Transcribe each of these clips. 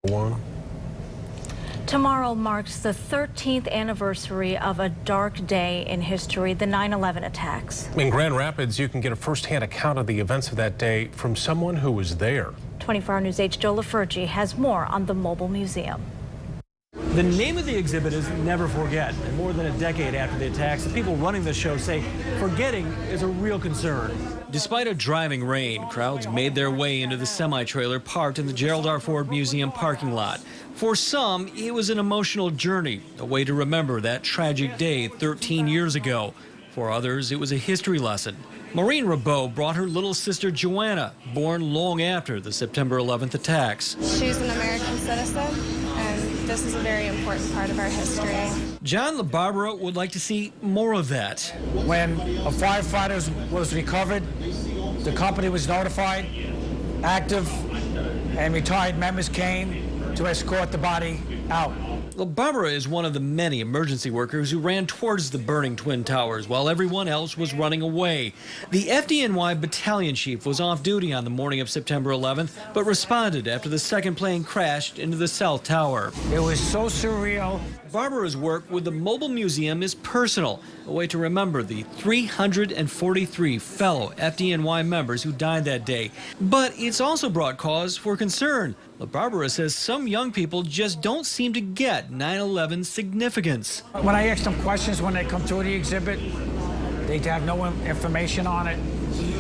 One. Tomorrow marks the 13th anniversary of a dark day in history, the 9/11 attacks. In Grand Rapids, you can get a first-hand account of the events of that day from someone who was there. 24 Hour News 8's Joe LaFurgey has more on the mobile museum. The name of the exhibit is Never Forget. And more than a decade after the attacks, the people running the show say forgetting is a real concern. Despite a driving rain, crowds made their way into the semi-trailer parked in the Gerald R. Ford Museum parking lot. For some, it was an emotional journey, a way to remember that tragic day 13 years ago. For others, it was a history lesson. Maureen Rabeau brought her little sister Joanna, born long after the September 11th attacks. She's an American citizen, and this is a very important part of our history. John LaBarbera would like to see more of that. When a firefighter was recovered, the company was notified, active and retired members came to escort the body out. LaBarbera is one of the many emergency workers who ran towards the burning Twin Towers while everyone else was running away. The FDNY battalion chief was off duty on the morning of September 11th, but responded after the second plane crashed into the South Tower. It was so surreal. Barbara's work with the Mobile Museum is personal, a way to remember the 343 fellow FDNY members who died that day. But it's also brought cause for concern. LaBarbera says some young people just don't seem to get 9/11's significance. When I ask them questions when they come to the exhibit, they have no information on it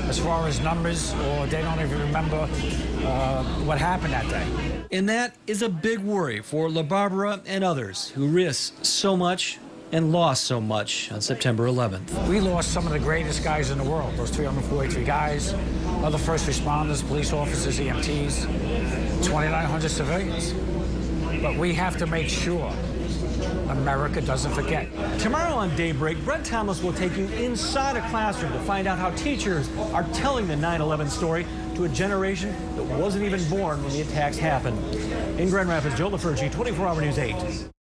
as far as numbers, or they don't even remember what happened that day. And that is a big worry for LaBarbera and others who risked so much and lost so much on September 11th. We lost some of the greatest guys in the world, those 343 guys, other first responders, police officers, EMTs, 2,900 civilians. But we have to make sure America doesn't forget. Tomorrow on Daybreak, Brett Thomas will take you inside a classroom to find out how teachers are telling the 9/11 story to a generation that wasn't even born when the attacks happened. In Grand Rapids, Joe LaFurgey, 24 Hour News 8.